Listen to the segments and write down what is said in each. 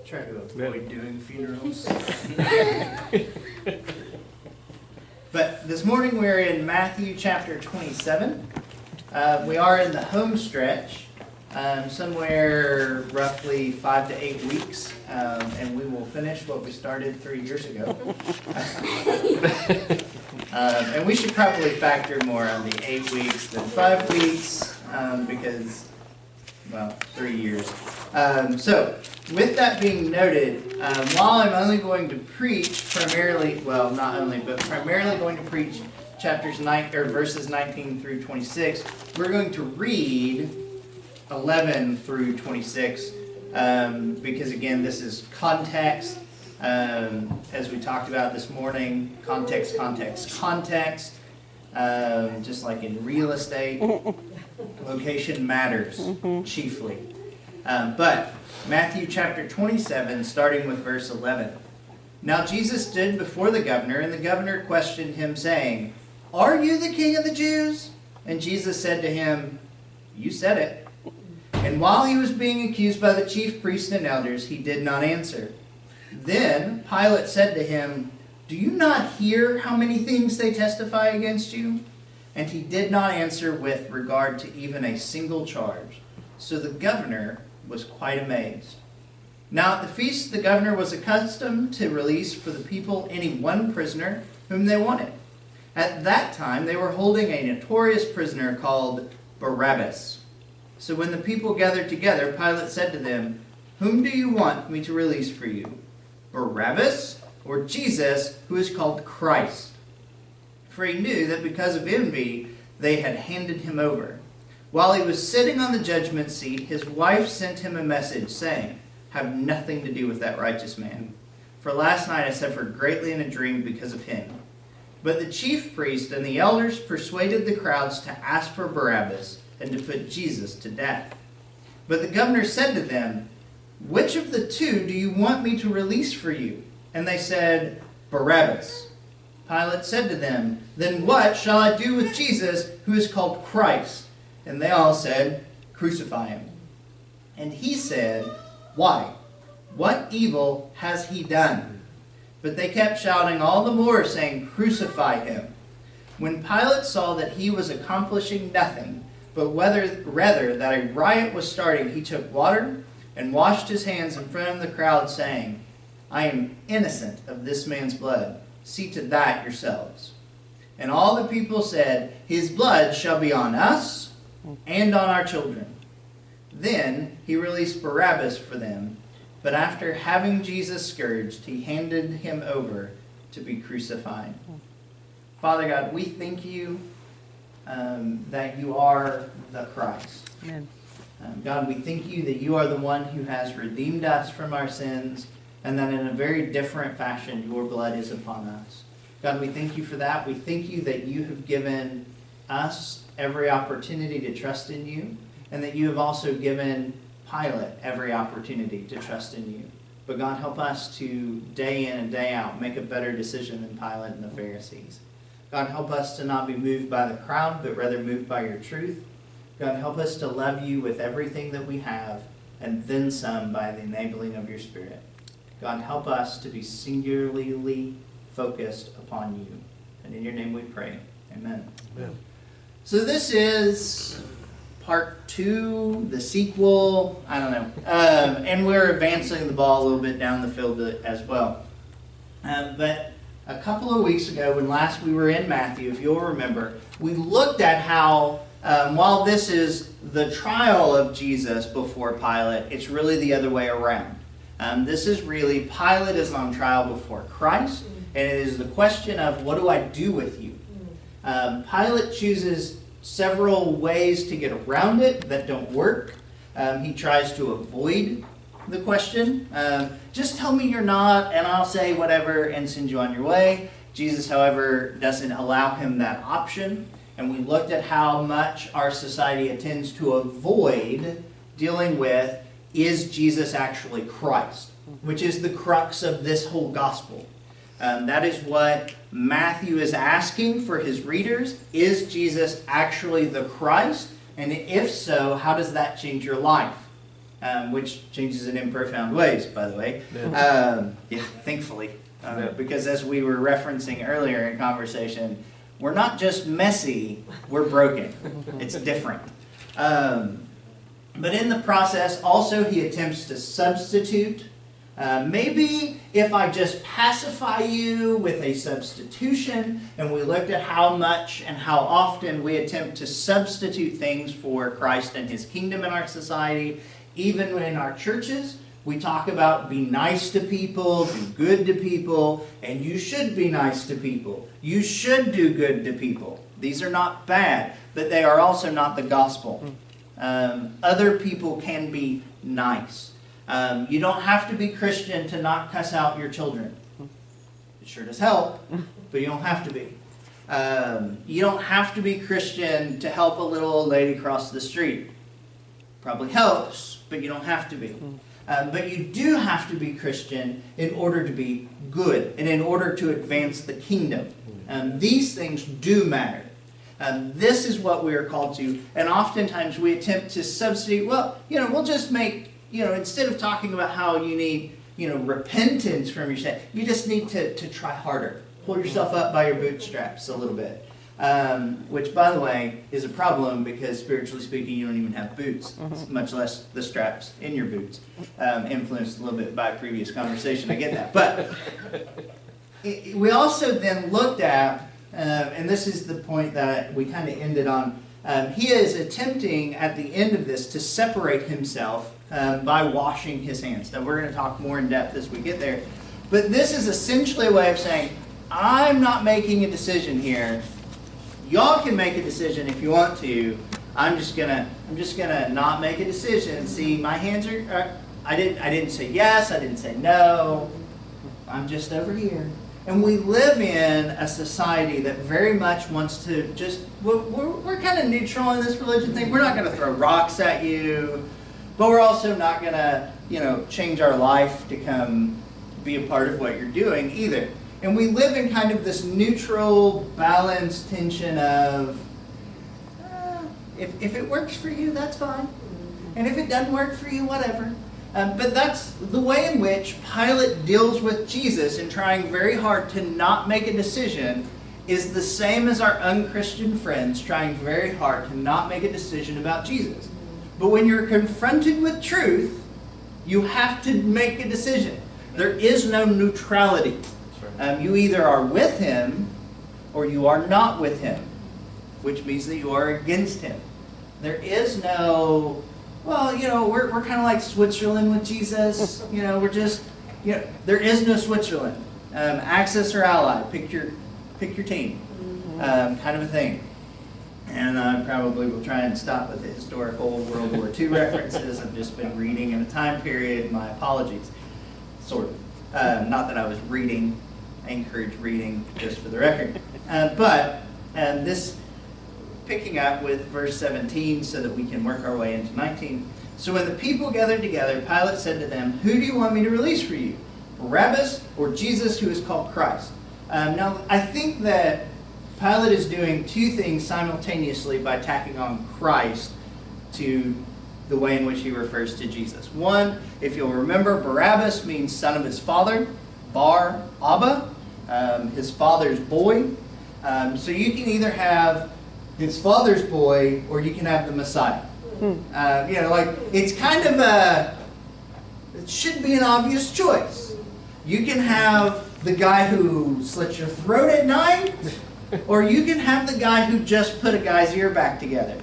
Try to avoid doing funerals. But this morning we're in Matthew chapter 27. We are in the home stretch, somewhere roughly 5 to 8 weeks, and we will finish what we started 3 years ago. And we should probably factor more on the 8 weeks than 5 weeks, because, well, 3 years. So, with that being noted, while I'm only going to preach primarily, well, not only, but primarily going to preach verses 19 through 26, we're going to read 11 through 26, because again, this is context, as we talked about this morning, context, just like in real estate, location matters chiefly. But Matthew chapter 27, starting with verse 11. Now Jesus stood before the governor, and the governor questioned him, saying, "Are you the king of the Jews?" And Jesus said to him, "You said it." And while he was being accused by the chief priests and elders, he did not answer. Then Pilate said to him, "Do you not hear how many things they testify against you?" And he did not answer with regard to even a single charge. So the governor was quite amazed. Now at the feast the governor was accustomed to release for the people any one prisoner whom they wanted. At that time they were holding a notorious prisoner called Barabbas. So when the people gathered together, Pilate said to them, "Whom do you want me to release for you, Barabbas or Jesus, who is called Christ?" For he knew that because of envy they had handed him over. While he was sitting on the judgment seat, his wife sent him a message saying, "Have nothing to do with that righteous man. For last night I suffered greatly in a dream because of him." But the chief priest and the elders persuaded the crowds to ask for Barabbas and to put Jesus to death. But the governor said to them, "Which of the two do you want me to release for you?" And they said, "Barabbas." Pilate said to them, "Then what shall I do with Jesus, who is called Christ?" And they all said, "Crucify him." And he said, "Why? What evil has he done?" But they kept shouting all the more, saying, "Crucify him." When Pilate saw that he was accomplishing nothing, but rather that a riot was starting, he took water and washed his hands in front of the crowd, saying, "I am innocent of this man's blood. See to that yourselves." And all the people said, "His blood shall be on us and on our children." Then he released Barabbas for them, but after having Jesus scourged, he handed him over to be crucified. Father God, we thank you that you are the Christ. Amen. God, we thank you that you are the one who has redeemed us from our sins, and that in a very different fashion your blood is upon us. God, we thank you for that. We thank you that you have given us every opportunity to trust in you, and that you have also given Pilate every opportunity to trust in you. But God, help us to, day in and day out, make a better decision than Pilate and the Pharisees. God, help us to not be moved by the crowd, but rather moved by your truth. God, help us to love you with everything that we have, and then some by the enabling of your Spirit. God, help us to be singularly focused upon you. And in your name we pray. Amen. Amen. So this is part 2, the sequel, I don't know. And we're advancing the ball a little bit down the field as well. But a couple of weeks ago, when last we were in Matthew, if you'll remember, we looked at how, while this is the trial of Jesus before Pilate, it's really the other way around. This is really, Pilate is on trial before Christ, and it is the question of, what do I do with you? Pilate chooses several ways to get around it that don't work. He tries to avoid the question. Just tell me you're not, and I'll say whatever and send you on your way. Jesus, however, doesn't allow him that option. And we looked at how much our society tends to avoid dealing with, is Jesus actually Christ? Which is the crux of this whole gospel. That is what Matthew is asking for his readers. Is Jesus actually the Christ? And if so, how does that change your life? which changes it in profound ways, by the way. Yeah, thankfully. Because as we were referencing earlier in conversation, we're not just messy, we're broken. It's different. But in the process, also he attempts to substitute. Maybe if I just pacify you with a substitution, and we looked at how much and how often we attempt to substitute things for Christ and his kingdom in our society, even in our churches. We talk about be nice to people, do good to people, and you should be nice to people. You should do good to people. These are not bad, but they are also not the gospel. Other people can be nice. You don't have to be Christian to not cuss out your children. It sure does help, but you don't have to be. You don't have to be Christian to help a little old lady cross the street. Probably helps, but you don't have to be. But you do have to be Christian in order to be good and in order to advance the kingdom. These things do matter. This is what we are called to. And oftentimes we attempt to substitute, well, we'll just make, instead of talking about how you need, repentance from your sin, you just need to try harder. Pull yourself up by your bootstraps a little bit. Which, by the way, is a problem because spiritually speaking, you don't even have boots, much less the straps in your boots. Influenced a little bit by a previous conversation, I get that. But we also then looked at, and this is the point that we kind of ended on, he is attempting at the end of this to separate himself by washing his hands. Now, we're going to talk more in depth as we get there. But this is essentially a way of saying, I'm not making a decision here. Y'all can make a decision if you want to. I'm just gonna not make a decision. See, my hands are. I didn't say yes. I didn't say no. I'm just over here. And we live in a society that very much wants to just. We're kind of neutral in this religion thing. We're not going to throw rocks at you, but we're also not going to change our life to come be a part of what you're doing either. And we live in kind of this neutral, balanced tension of, if it works for you, that's fine. And if it doesn't work for you, whatever. But that's the way in which Pilate deals with Jesus in trying very hard to not make a decision is the same as our unchristian friends trying very hard to not make a decision about Jesus. But when you're confronted with truth, you have to make a decision. There is no neutrality. You either are with him or you are not with him, which means that you are against him. There is no, we're kind of like Switzerland with Jesus. We're just, there is no Switzerland. Axis or ally, pick your team, kind of a thing. And I probably will try and stop with the historical World War II references. I've just been reading in a time period. My apologies, sort of. Not that I was reading. I encourage reading, just for the record. But this, picking up with verse 17 so that we can work our way into 19. So when the people gathered together, Pilate said to them, "Who do you want me to release for you? Barabbas or Jesus who is called Christ?" Now, I think that Pilate is doing two things simultaneously by tacking on Christ to the way in which he refers to Jesus. One, if you'll remember, Barabbas means son of his father, Bar Abba, his father's boy. So you can either have his father's boy or you can have the Messiah. It's kind of it should be an obvious choice. You can have the guy who slits your throat at night, or you can have the guy who just put a guy's ear back together.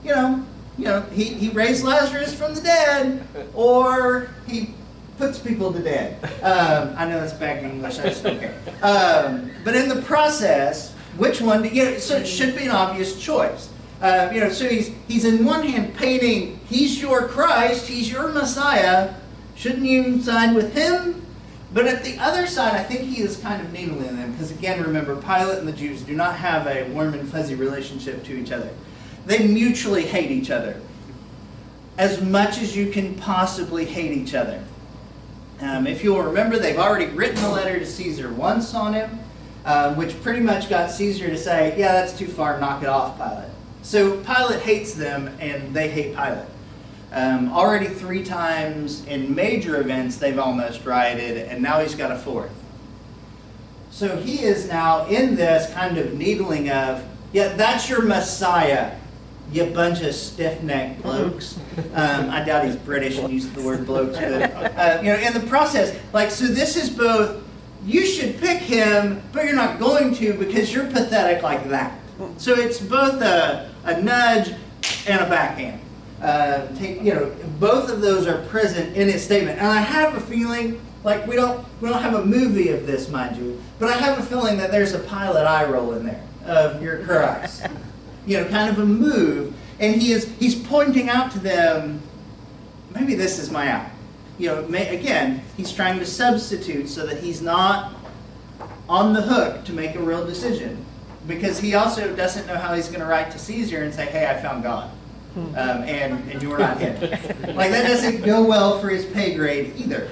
He raised Lazarus from the dead, or he puts people to death. I know that's bad English, I just don't care. But in the process, which one so it should be an obvious choice. So he's in one hand painting, he's your Christ, he's your Messiah. Shouldn't you side with him? But at the other side, I think he is kind of needling them, because again, remember, Pilate and the Jews do not have a warm and fuzzy relationship to each other. They mutually hate each other, as much as you can possibly hate each other. If you'll remember, they've already written a letter to Caesar once on him, which pretty much got Caesar to say, yeah, that's too far, knock it off, Pilate. So Pilate hates them, and they hate Pilate. Already 3 times in major events they've almost rioted, and now he's got a 4th. So he is now in this kind of needling of, yeah, that's your Messiah, you bunch of stiff-necked blokes. I doubt he's British and uses the word blokes, but in the process, so this is both, you should pick him, but you're not going to because you're pathetic like that. So it's both a nudge and a backhand. Both of those are present in his statement, and I have a feeling, we don't have a movie of this, mind you, but I have a feeling that there's a Pilate eye roll in there of your Christ. Kind of a move, and he's pointing out to them, maybe this is my out. Again, he's trying to substitute so that he's not on the hook to make a real decision, because he also doesn't know how he's going to write to Caesar and say, hey, I found God, and you're not him. That doesn't go well for his pay grade either.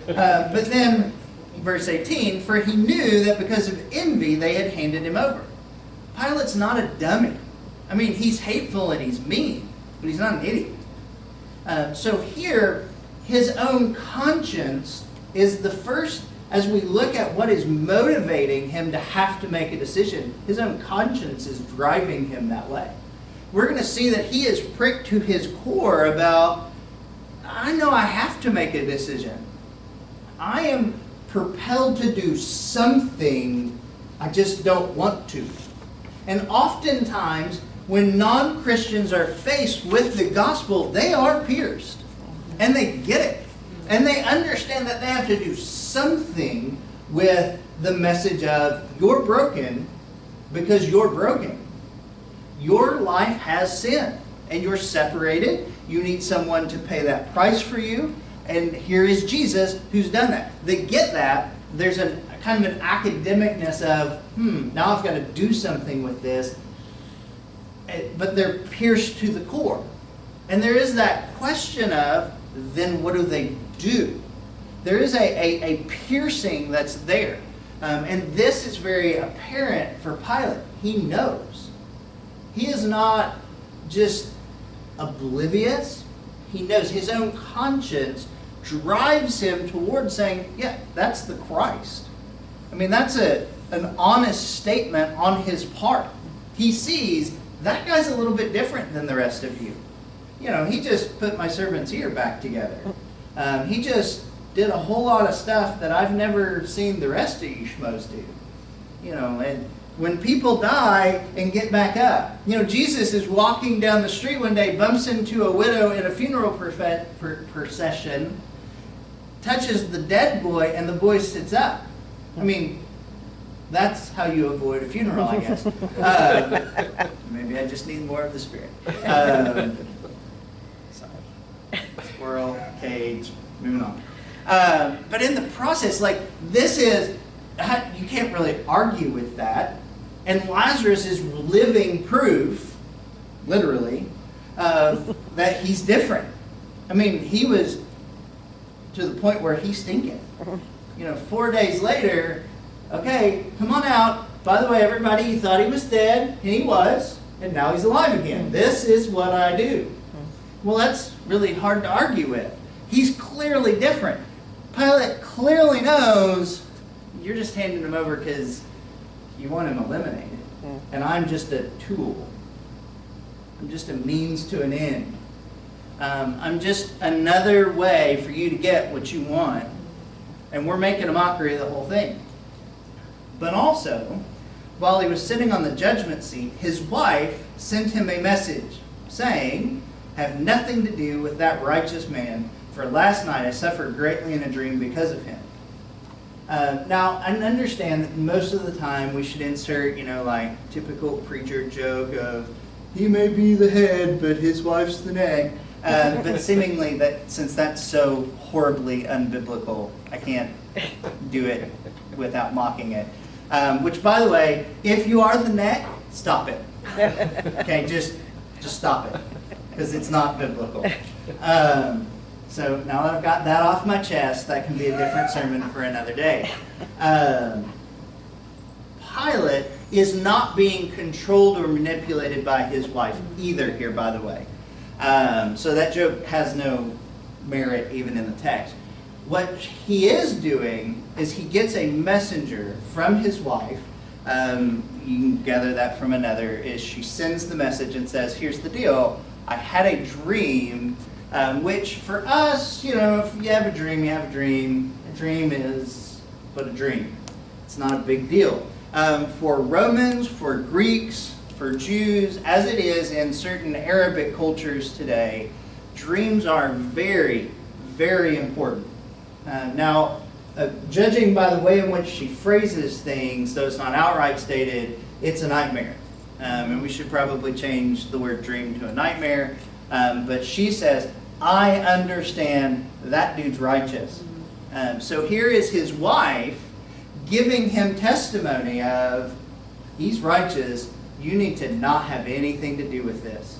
But then, verse 18, for he knew that because of envy they had handed him over. Pilate's not a dummy. He's hateful and he's mean, but he's not an idiot. So here, his own conscience is the first, as we look at what is motivating him to have to make a decision, his own conscience is driving him that way. We're going to see that he is pricked to his core about, I know I have to make a decision. I am propelled to do something, I just don't want to. And oftentimes, when non-Christians are faced with the gospel, they are pierced. And they get it. And they understand that they have to do something with the message of, you're broken because you're broken. Your life has sin. And you're separated. You need someone to pay that price for you. And here is Jesus who's done that. They get that. There's a kind of an academicness of, now I've got to do something with this. But they're pierced to the core. And there is that question of, then what do they do? There is a piercing that's there. And this is very apparent for Pilate. He knows. He is not just oblivious. He knows. His own conscience drives him towards saying, yeah, that's the Christ. That's an honest statement on his part. He sees, that guy's a little bit different than the rest of you. He just put my servant's ear back together. He just did a whole lot of stuff that I've never seen the rest of you schmoes do. And when people die and get back up. Jesus is walking down the street one day, bumps into a widow in a funeral procession, touches the dead boy, and the boy sits up. That's how you avoid a funeral, I guess. Maybe I just need more of the Spirit. Sorry. Squirrel, cage, moving on. But in the process, this is, you can't really argue with that. And Lazarus is living proof, literally, that he's different. He was to the point where he's stinking. 4 days later, okay, come on out. By the way, everybody, you thought he was dead, and he was, and now he's alive again. This is what I do. Well, that's really hard to argue with. He's clearly different. Pilate clearly knows you're just handing him over because you want him eliminated. And I'm just a tool. I'm just a means to an end. I'm just another way for you to get what you want. And we're making a mockery of the whole thing. But also, while he was sitting on the judgment seat, his wife sent him a message saying, have nothing to do with that righteous man, for last night I suffered greatly in a dream because of him. Now, I understand that most of the time we should insert, typical preacher joke of, he may be the head, but his wife's the neck. But seemingly, since that's so horribly unbiblical, I can't do it without mocking it. Which, by the way, if you are the neck, stop it. Okay, just stop it, because it's not biblical. So now that I've got that off my chest, that can be a different sermon for another day. Pilate is not being controlled or manipulated by his wife either here, by the way. So that joke has no merit even in the text. What he is doing is he gets a messenger from his wife. You can gather that from another, is she sends the message and says, here's the deal. I had a dream, which for us, if you have a dream, you have a dream. A dream is but a dream. It's not a big deal. For Romans, for Greeks, for Jews, as it is in certain Arabic cultures today, dreams are very, very important. Now, judging by the way in which she phrases things, though it's not outright stated, it's a nightmare. And we should probably change the word dream to a nightmare. But she says, I understand that dude's righteous. So here is his wife giving him testimony of, he's righteous, you need to not have anything to do with this.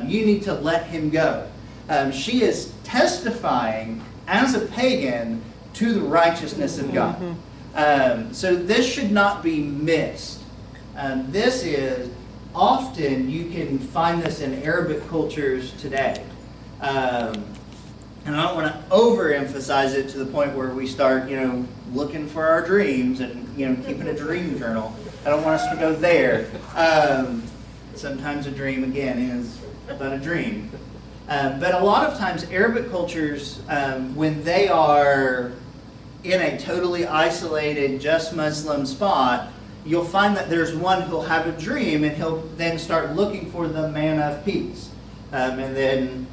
You need to let him go. She is testifying as a pagan to the righteousness of God. So this should not be missed. This is, often you can find this in Arabic cultures today. And I don't want to overemphasize it to the point where we start, looking for our dreams and, keeping a dream journal. I don't want us to go there. Sometimes a dream, again, is but a dream. But a lot of times Arabic cultures, when they are in a totally isolated, just Muslim spot, you'll find that there's one who'll have a dream and he'll then start looking for the man of peace. And then,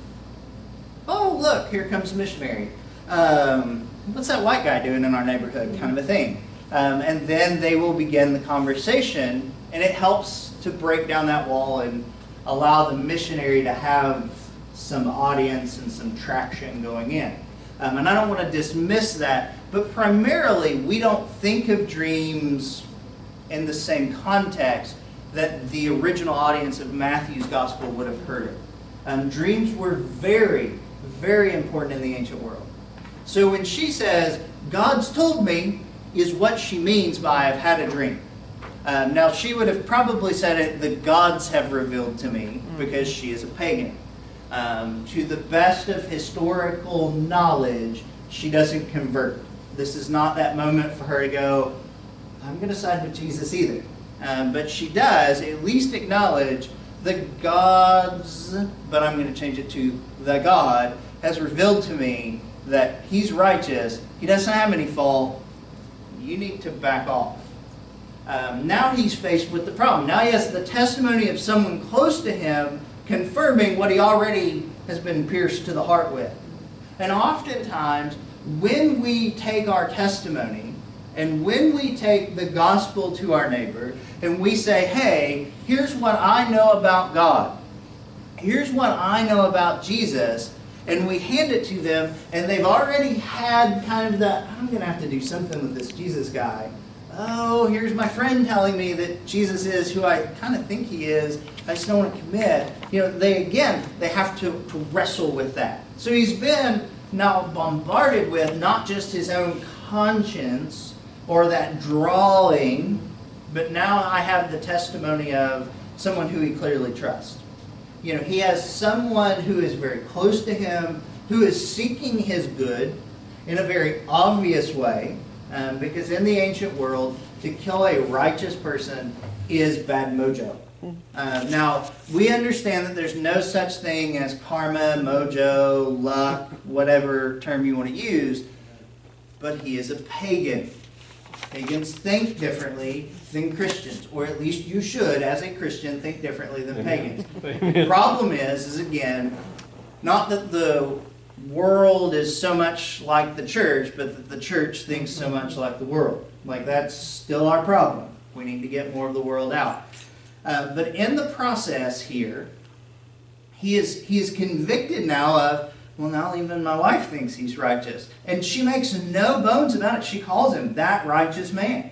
oh, look, here comes a missionary. What's that white guy doing in our neighborhood? Kind of a thing. And then they will begin the conversation, and it helps to break down that wall and allow the missionary to have some audience and some traction going in. And I don't want to dismiss that, but primarily we don't think of dreams in the same context that the original audience of Matthew's gospel would have heard it. Dreams were very, very important in the ancient world. So when she says, God's told me, is what she means by I've had a dream. Now she would have probably said it, the gods have revealed to me, because she is a pagan. To the best of historical knowledge, she doesn't convert. This is not that moment for her to go, I'm going to side with Jesus either. But she does at least acknowledge the gods, but I'm going to change it to the God, has revealed to me that he's righteous. He doesn't have any fault. You need to back off. Now he's faced with the problem. Now he has the testimony of someone close to him confirming what he already has been pierced to the heart with. And oftentimes, when we take our testimony and when we take the gospel to our neighbor and we say, hey, here's what I know about God. Here's what I know about Jesus. And we hand it to them, and they've already had kind of the, I'm going to have to do something with this Jesus guy. Oh, here's my friend telling me that Jesus is who I kind of think he is. I just don't want to commit. They have to wrestle with that. So he's been now bombarded with not just his own conscience or that drawing, but now I have the testimony of someone who he clearly trusts. He has someone who is very close to him, who is seeking his good in a very obvious way, because in the ancient world, to kill a righteous person is bad mojo. Now, we understand that there's no such thing as karma, mojo, luck, whatever term you want to use, but he is a pagan. Pagans think differently than Christians, or at least you should, as a Christian, think differently than pagans. The problem is again, not that the world is so much like the church, but that the church thinks so much like the world. That's still our problem. We need to get more of the world out. But in the process here, he is convicted now of, well, now even my wife thinks he's righteous. And she makes no bones about it. She calls him that righteous man.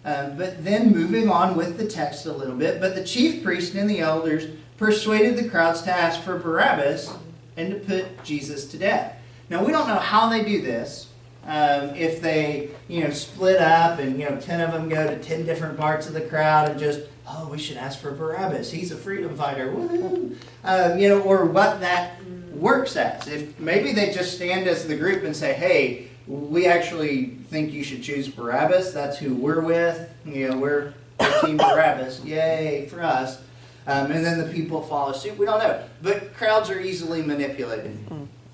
But then moving on with the text a little bit, but the chief priest and the elders persuaded the crowds to ask for Barabbas and to put Jesus to death. Now, we don't know how they do this. if they, split up and, 10 of them go to 10 different parts of the crowd and just, oh, we should ask for Barabbas. He's a freedom fighter. Woo-hoo. Or what that works as. If maybe they just stand as the group and say, hey, we actually think you should choose Barabbas. That's who we're with. We're Team Barabbas. Yay for us. And then the people follow suit. We don't know. But crowds are easily manipulated.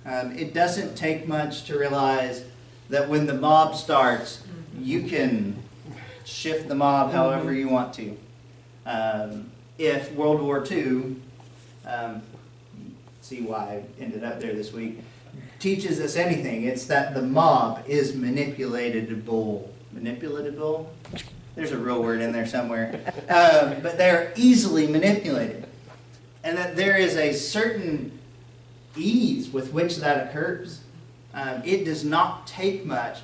It doesn't take much to realize that when the mob starts, you can shift the mob however you want to. If World War II, see why I ended up there this week, teaches us anything, it's that the mob is manipulatable. Manipulatable? There's a real word in there somewhere. But they're easily manipulated. And that there is a certain ease with which that occurs. It does not take much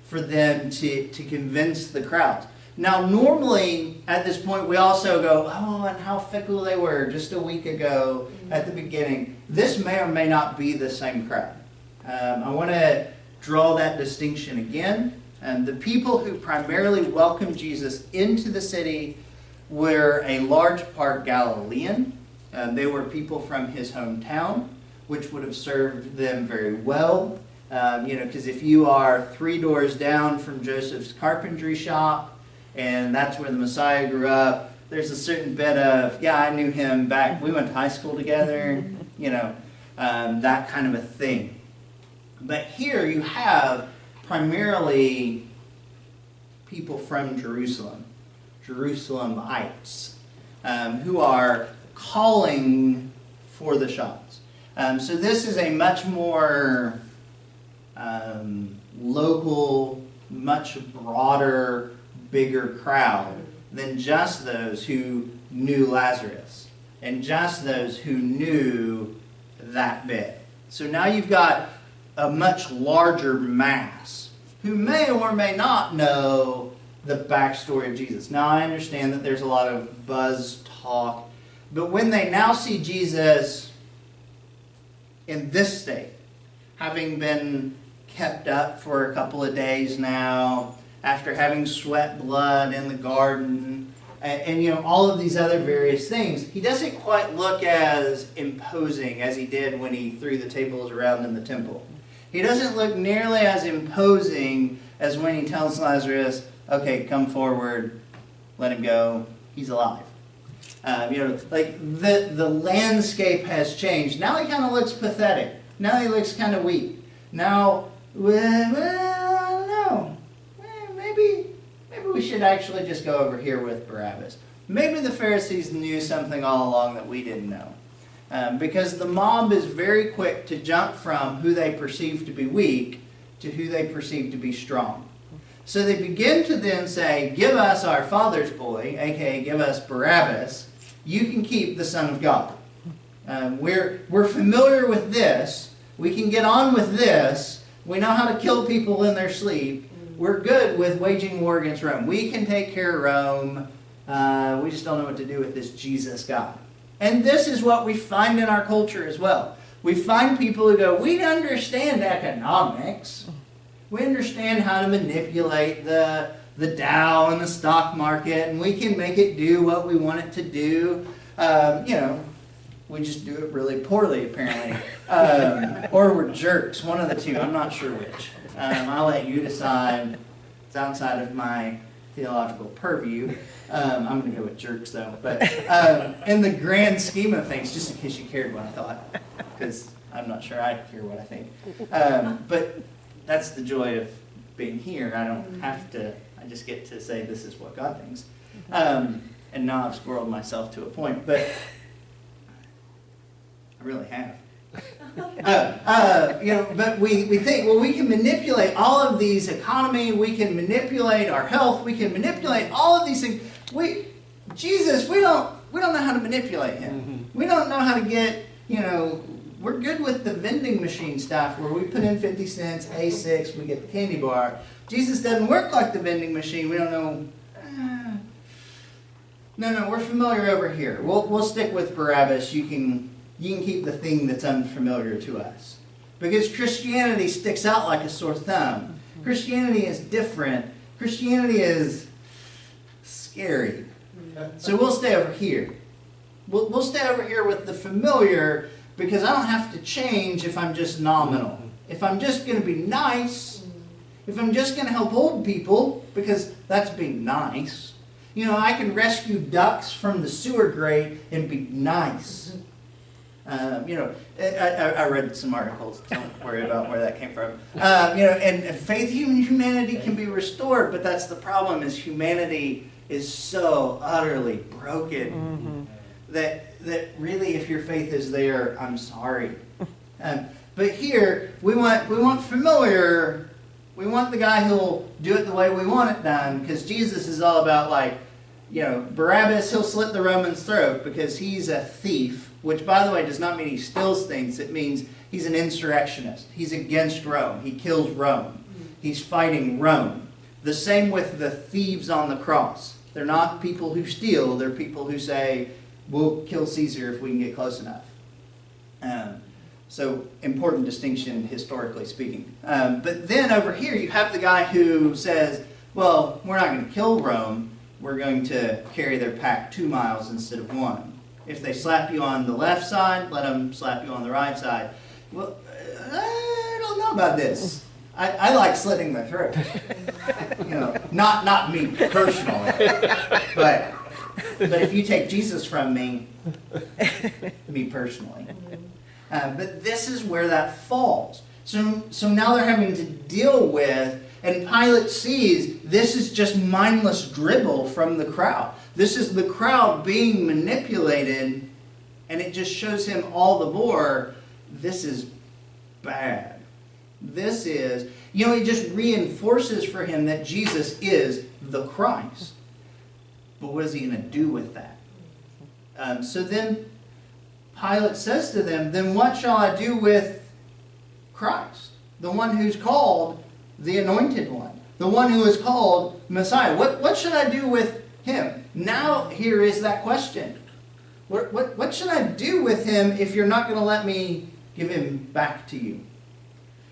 for them to convince the crowds. Now, normally, at this point, we also go, oh, and how fickle they were just a week ago at the beginning. This may or may not be the same crowd. I want to draw that distinction again. The people who primarily welcomed Jesus into the city were a large part Galilean. They were people from his hometown, which would have served them very well. Because if you are 3 doors down from Joseph's carpentry shop, and that's where the Messiah grew up, there's a certain bit of, yeah, I knew him back, we went to high school together, that kind of a thing. But here you have primarily people from Jerusalem, Jerusalemites, who are calling for the shots. So this is a much more local, much broader, bigger crowd than just those who knew Lazarus and just those who knew that bit. So now you've got a much larger mass who may or may not know the backstory of Jesus. Now I understand that there's a lot of buzz talk, but when they now see Jesus in this state, having been kept up for a couple of days now, after having sweat blood in the garden, and all of these other various things, he doesn't quite look as imposing as he did when he threw the tables around in the temple. He doesn't look nearly as imposing as when he tells Lazarus, okay, come forward, let him go, he's alive. The landscape has changed. Now he kind of looks pathetic. Now he looks kind of weak. Now, I don't know. Maybe we should actually just go over here with Barabbas. Maybe the Pharisees knew something all along that we didn't know. Because the mob is very quick to jump from who they perceive to be weak to who they perceive to be strong. So they begin to then say, give us our father's boy, aka give us Barabbas. You can keep the Son of God. We're familiar with this. We can get on with this. We know how to kill people in their sleep. We're good with waging war against Rome. We can take care of Rome. We just don't know what to do with this Jesus guy. And this is what we find in our culture as well. We find people who go, we understand economics. We understand how to manipulate the Dow and the stock market, and we can make it do what we want it to do. We just do it really poorly, apparently. Or we're jerks, one of the two. I'm not sure which. I'll let you decide. It's outside of my theological purview. I'm going to go with jerks, though. But in the grand scheme of things, just in case you cared what I thought, because I'm not sure I care what I think. But that's the joy of being here. I don't have to, I just get to say this is what God thinks. And now I've squirreled myself to a point, but I really have. But we think, well, we can manipulate all of these economy, we can manipulate our health, we can manipulate all of these things. Jesus, we don't know how to manipulate him. Mm-hmm. We don't know how to get, we're good with the vending machine stuff where we put in 50 cents, A6, we get the candy bar. Jesus doesn't work like the vending machine. We don't know. No, we're familiar over here. We'll stick with Barabbas. You can keep the thing that's unfamiliar to us. Because Christianity sticks out like a sore thumb. Christianity is different. Christianity is scary. So we'll stay over here. We'll stay over here with the familiar, because I don't have to change if I'm just nominal. If I'm just going to be nice, if I'm just going to help old people, because that's being nice. You know, I can rescue ducks from the sewer grate and be nice. You know, I read some articles. Don't worry about where that came from. You know, and faith in humanity can be restored, but that's the problem: is humanity is so utterly broken that really, if your faith is there, I'm sorry. But here we want familiar. We want the guy who'll do it the way we want it done, because Jesus is all about, like, you know, Barabbas, he'll slit the Roman's throat because he's a thief, which, by the way, does not mean he steals things. It means he's an insurrectionist. He's against Rome. He kills Rome. He's fighting Rome. The same with the thieves on the cross. They're not people who steal. They're people who say, we'll kill Caesar if we can get close enough. So, important distinction, historically speaking. But then over here, you have the guy who says, well, we're not going to kill Rome. We're going to carry their pack 2 miles instead of 1. If they slap you on the left side, let them slap you on the right side. Well, I don't know about this. I like slitting their throat. You know, not me personally, but if you take Jesus from me personally. But this is where that falls. So now they're having to deal with, and Pilate sees this is just mindless dribble from the crowd. This is the crowd being manipulated, and it just shows him all the more, this is bad. This is, you know, it just reinforces for him that Jesus is the Christ. But what is he going to do with that? So then Pilate says to them, then what shall I do with Christ? The one who's called the Anointed One. The one who is called Messiah. What should I do with him? Now here is that question. What should I do with him if you're not going to let me give him back to you?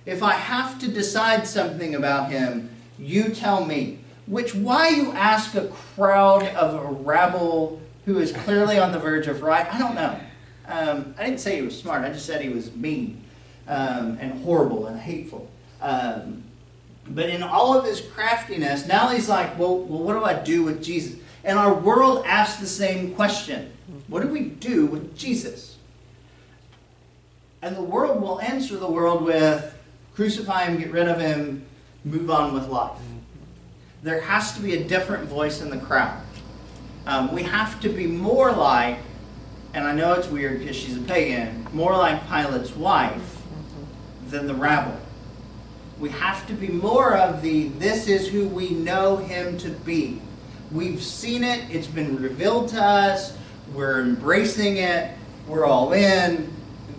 If I have to decide something about him, you tell me. Why you ask a crowd of a rabble who is clearly on the verge of right? I don't know. I didn't say he was smart. I just said he was mean and horrible and hateful. But in all of his craftiness, now he's like, well, what do I do with Jesus? And our world asks the same question. What do we do with Jesus? And the world will answer the world with, crucify him, get rid of him, move on with life. There has to be a different voice in the crowd. We have to be more like, and I know it's weird because she's a pagan, more like Pilate's wife than the rabble. We have to be more of the, this is who we know him to be. We've seen it, it's been revealed to us, we're embracing it, we're all in,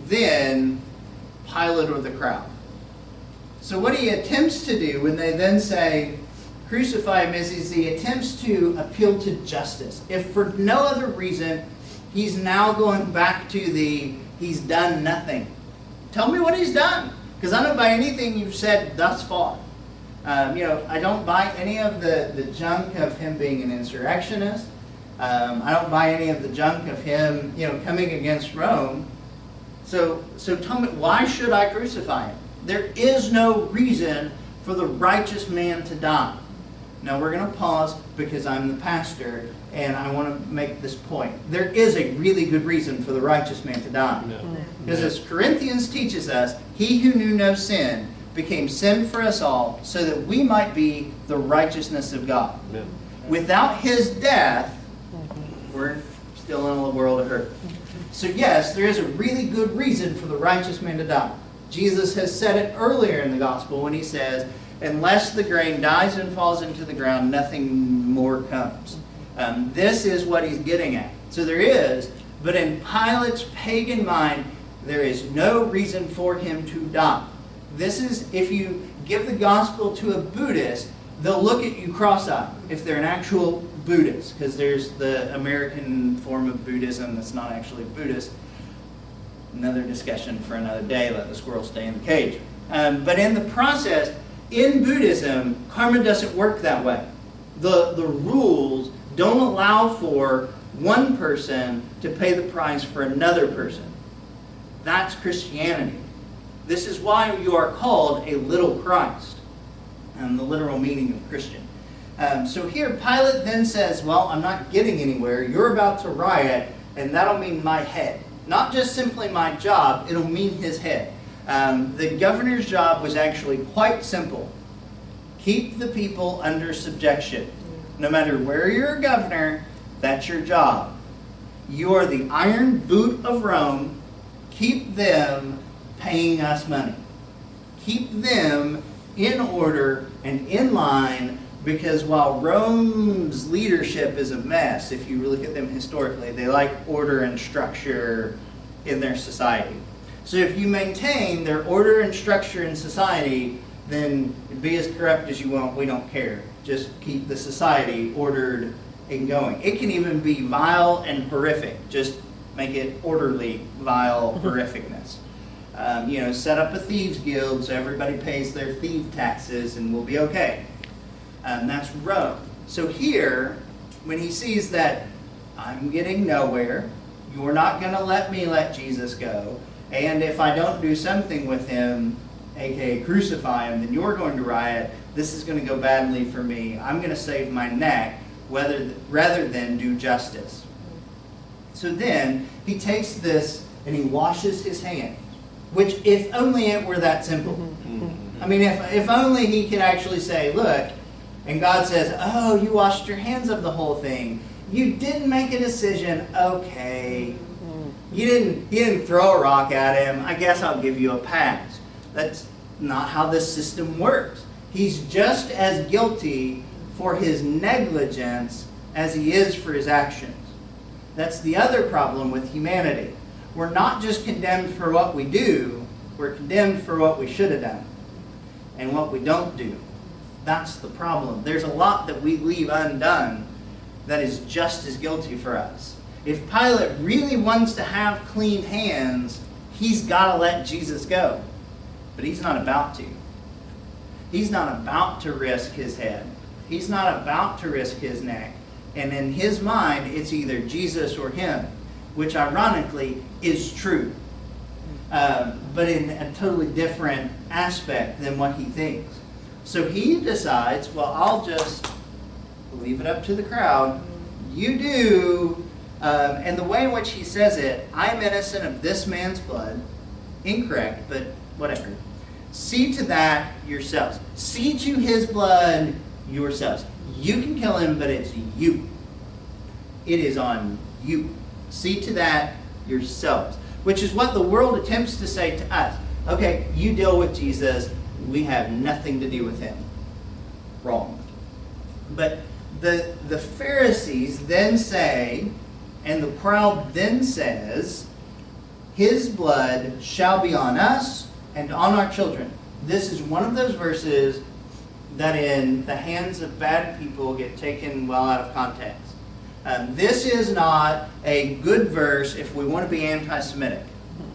then Pilate or the crowd. So what he attempts to do when they then say, crucify him, is he attempts to appeal to justice. If for no other reason, he's now going back to the, he's done nothing. Tell me what he's done. Because I don't buy anything you've said thus far. I don't buy any of the junk of him being an insurrectionist. I don't buy any of the junk of him, coming against Rome. So tell me, why should I crucify him? There is no reason for the righteous man to die. Now we're going to pause because I'm the pastor and I want to make this point. There is a really good reason for the righteous man to die. Because as Corinthians teaches us, he who knew no sin became sin for us all so that we might be the righteousness of God. Amen. Without his death, we're still in a world of hurt. So yes, there is a really good reason for the righteous man to die. Jesus has said it earlier in the gospel when he says, unless the grain dies and falls into the ground, nothing more comes. This is what he's getting at. So there is, but in Pilate's pagan mind, there is no reason for him to die. This is, if you give the gospel to a Buddhist, they'll look at you cross-eyed if they're an actual Buddhist, because there's the American form of Buddhism that's not actually Buddhist. Another discussion for another day. Let the squirrel stay in the cage. But in the process, in Buddhism, karma doesn't work that way. The rules don't allow for one person to pay the price for another person. That's Christianity. This is why you are called a little Christ, the literal meaning of Christian. So here Pilate then says, well, I'm not getting anywhere. You're about to riot, and that'll mean my head. Not just simply my job, it'll mean his head. The governor's job was actually quite simple. Keep the people under subjection. No matter where you're a governor, that's your job. You are the iron boot of Rome. Keep them paying us money. Keep them in order and in line, because while Rome's leadership is a mess, if you look at them historically, they like order and structure in their society. So if you maintain their order and structure in society, then be as corrupt as you want, we don't care. Just keep the society ordered and going. It can even be vile and horrific. Just make it orderly, vile horrificness. Set up a thieves guild so everybody pays their thief taxes and we'll be okay. That's Rome. So here, when he sees that I'm getting nowhere, you're not going to let Jesus go, and if I don't do something with him, aka crucify him, then you're going to riot. This is going to go badly for me. I'm going to save my neck rather than do justice. So then he takes this and he washes his hands, which if only it were that simple. I mean, if only he could actually say, look, and God says, oh, you washed your hands of the whole thing. You didn't make a decision. Okay. You didn't throw a rock at him. I guess I'll give you a pass. That's not how this system works. He's just as guilty for his negligence as he is for his actions. That's the other problem with humanity. We're not just condemned for what we do, we're condemned for what we should have done and what we don't do. That's the problem. There's a lot that we leave undone that is just as guilty for us. If Pilate really wants to have clean hands, he's got to let Jesus go. But he's not about to. He's not about to risk his head. He's not about to risk his neck. And in his mind, it's either Jesus or him, which ironically is true. But in a totally different aspect than what he thinks. So he decides, well, I'll just leave it up to the crowd. You do. And the way in which he says it, I'm innocent of this man's blood. Incorrect, but whatever. See to that yourselves. See to his blood yourselves. You can kill him, but it's you. It is on you. See to that yourselves. Which is what the world attempts to say to us. Okay, you deal with Jesus. We have nothing to do with him. Wrong. But the Pharisees then say, and the crowd then says, his blood shall be on us and on our children. This is one of those verses that in the hands of bad people get taken well out of context. This is not a good verse if we want to be anti-Semitic.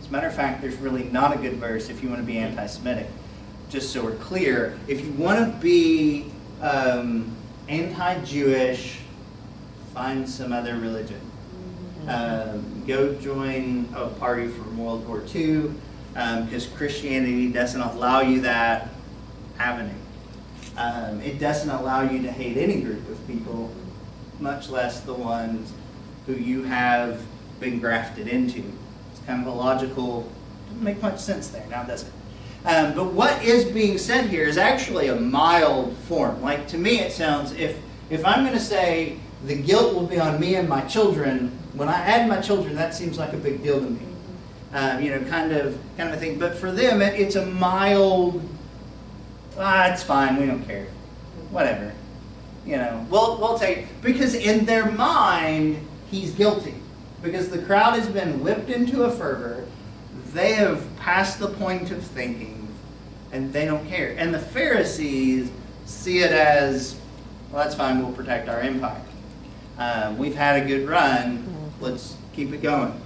As a matter of fact, there's really not a good verse if you want to be anti-Semitic. Just so we're clear, if you want to be anti-Jewish, find some other religion. Go join a party from World War II, because Christianity doesn't allow you that avenue. It doesn't allow you to hate any group of people, much less the ones who you have been grafted into. It's kind of a logical, doesn't make much sense there, now does it? But what is being said here is actually a mild form. Like, to me it sounds, if I'm going to say the guilt will be on me and my children, when I add my children, that seems like a big deal to me. Kind of a thing. But for them, it's a mild, it's fine, we don't care. Whatever. We'll take, because in their mind, he's guilty. Because the crowd has been whipped into a fervor. They have passed the point of thinking, and they don't care. And the Pharisees see it as, well, that's fine, we'll protect our empire. We've had a good run, let's keep it going.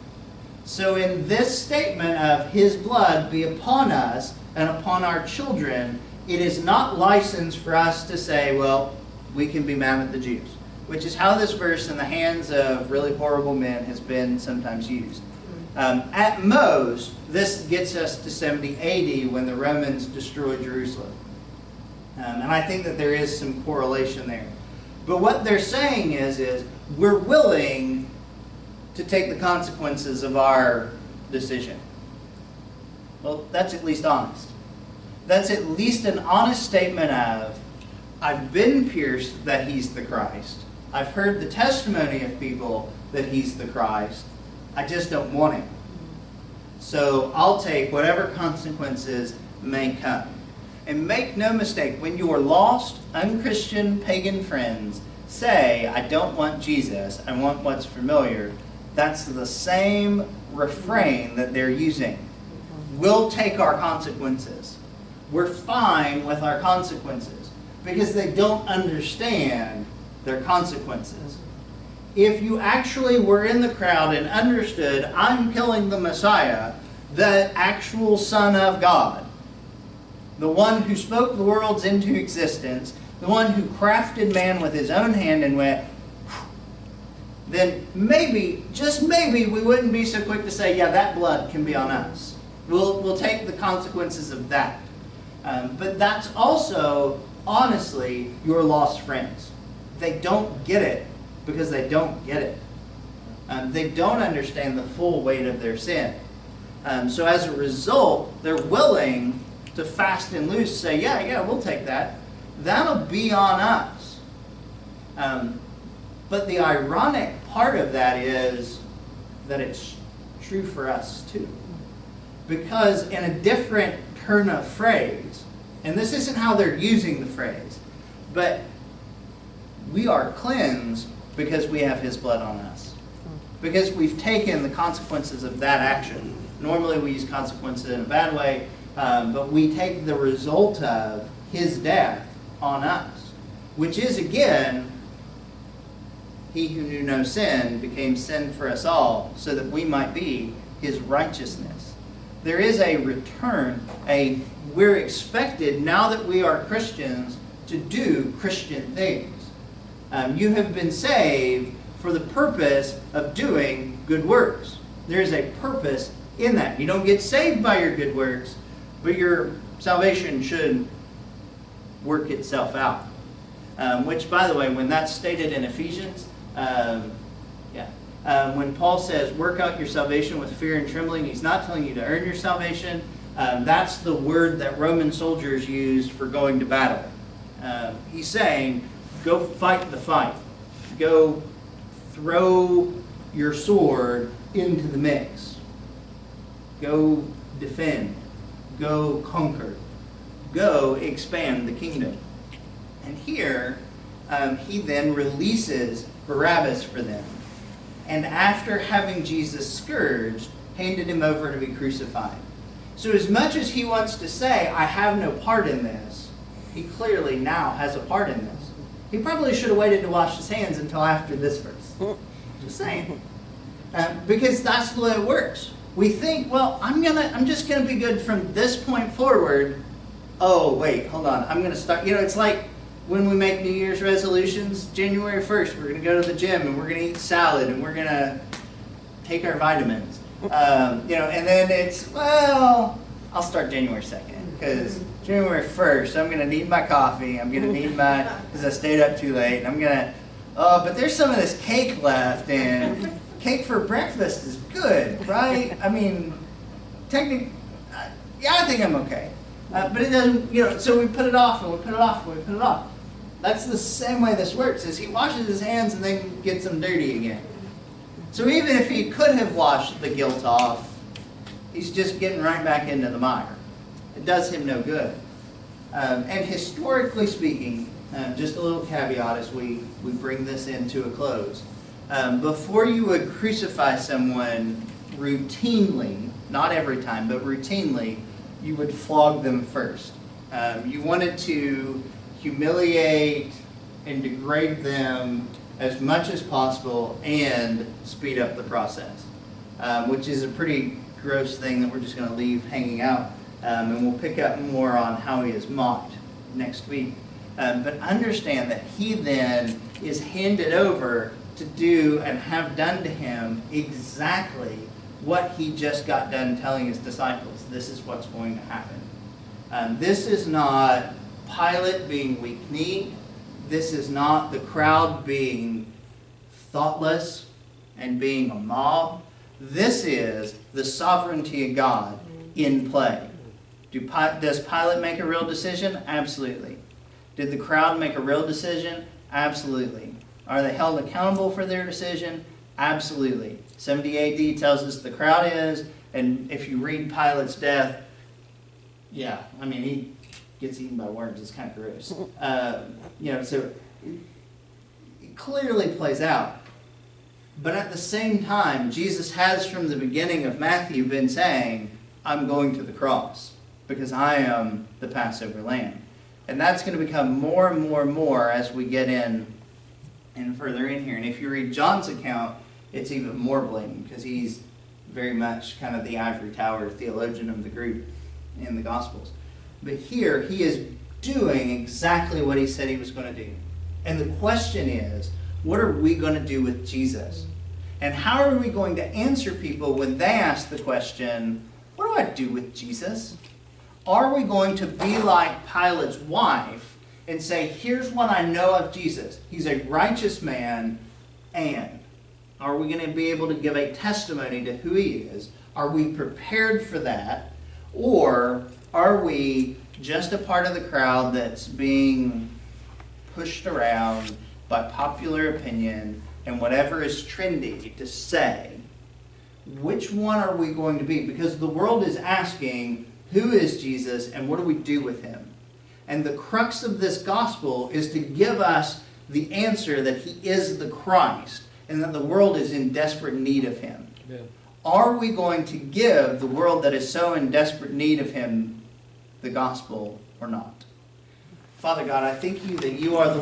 So in this statement of his blood be upon us and upon our children, it is not license for us to say, well, we can be mad at the Jews, which is how this verse in the hands of really horrible men has been sometimes used. At most, this gets us to 70 AD when the Romans destroyed Jerusalem. And I think that there is some correlation there. But what they're saying is we're willing to take the consequences of our decision. Well, that's at least honest. That's at least an honest statement of, I've been pierced that he's the Christ. I've heard the testimony of people that he's the Christ. I just don't want him. So I'll take whatever consequences may come. And make no mistake, when your lost, unchristian, pagan friends say, I don't want Jesus, I want what's familiar, that's the same refrain that they're using. We'll take our consequences. We're fine with our consequences because they don't understand their consequences. If you actually were in the crowd and understood, I'm killing the Messiah, the actual Son of God, the one who spoke the worlds into existence, the one who crafted man with his own hand and went, then maybe, just maybe, we wouldn't be so quick to say, yeah, that blood can be on us. We'll take the consequences of that. But that's also, honestly, your lost friends. They don't get it because they don't get it. They don't understand the full weight of their sin. So as a result, they're willing to fast and loose, say, yeah, we'll take that. That'll be on us. But the ironic part of that is that it's true for us too. Because in a different turn of phrase, and this isn't how they're using the phrase, but we are cleansed because we have his blood on us. Because we've taken the consequences of that action. Normally we use consequences in a bad way, but we take the result of his death on us. Which is, again, he who knew no sin became sin for us all, so that we might be his righteousness. There is a return, we're expected, now that we are Christians, to do Christian things. You have been saved for the purpose of doing good works. There is a purpose in that. You don't get saved by your good works, but your salvation should work itself out. Which, by the way, when that's stated in Ephesians, when Paul says, work out your salvation with fear and trembling, he's not telling you to earn your salvation. That's the word that Roman soldiers used for going to battle. He's saying, go fight the fight. Go throw your sword into the mix. Go defend. Go conquer. Go expand the kingdom. And here, he then releases Barabbas for them. And after having Jesus scourged, handed him over to be crucified. So as much as he wants to say, I have no part in this, he clearly now has a part in this. He probably should have waited to wash his hands until after this verse. Just saying. Because that's the way it works. We think, well, I'm just gonna be good from this point forward. Oh, wait, hold on. I'm gonna start. It's like when we make New Year's resolutions. January 1st, we're gonna go to the gym and we're gonna eat salad and we're gonna take our vitamins. And then it's, well, I'll start January 2nd because January 1st, I'm gonna need my coffee. I'm gonna need because I stayed up too late. I'm gonna, but there's some of this cake left, and cake for breakfast is good, right? I mean, technically, I think I'm okay. But it doesn't, so we put it off and we put it off and we put it off. That's the same way this works, is he washes his hands and then gets them dirty again. So even if he could have washed the guilt off, he's just getting right back into the mire. It does him no good. And historically speaking, just a little caveat as we bring this into a close. Before you would crucify someone routinely, not every time, but routinely, you would flog them first. You wanted to humiliate and degrade them as much as possible and speed up the process, which is a pretty gross thing that we're just going to leave hanging out And we'll pick up more on how he is mocked next week. But understand that he then is handed over to do and have done to him exactly what he just got done telling his disciples. This is what's going to happen. This is not Pilate being weak-kneed. This is not the crowd being thoughtless and being a mob. This is the sovereignty of God in play. Does Pilate make a real decision? Absolutely. Did the crowd make a real decision? Absolutely. Are they held accountable for their decision? Absolutely. 70 AD tells us the crowd is, and if you read Pilate's death, yeah, I mean, he gets eaten by worms. It's kind of gross. So it clearly plays out. But at the same time, Jesus has from the beginning of Matthew been saying, I'm going to the cross because I am the Passover lamb. And that's going to become more and more and more as we get in and further in here. And if you read John's account, it's even more blatant because he's very much kind of the ivory tower theologian of the group in the Gospels. But here, he is doing exactly what he said he was going to do. And the question is, what are we going to do with Jesus? And how are we going to answer people when they ask the question, what do I do with Jesus? Are we going to be like Pilate's wife and say, here's what I know of Jesus. He's a righteous man, and are we going to be able to give a testimony to who he is? Are we prepared for that? Or are we just a part of the crowd that's being pushed around by popular opinion and whatever is trendy to say? Which one are we going to be? Because the world is asking, who is Jesus and what do we do with him? And the crux of this gospel is to give us the answer that he is the Christ and that the world is in desperate need of him. Amen. Are we going to give the world that is so in desperate need of him the gospel or not? Father God, I thank you that you are the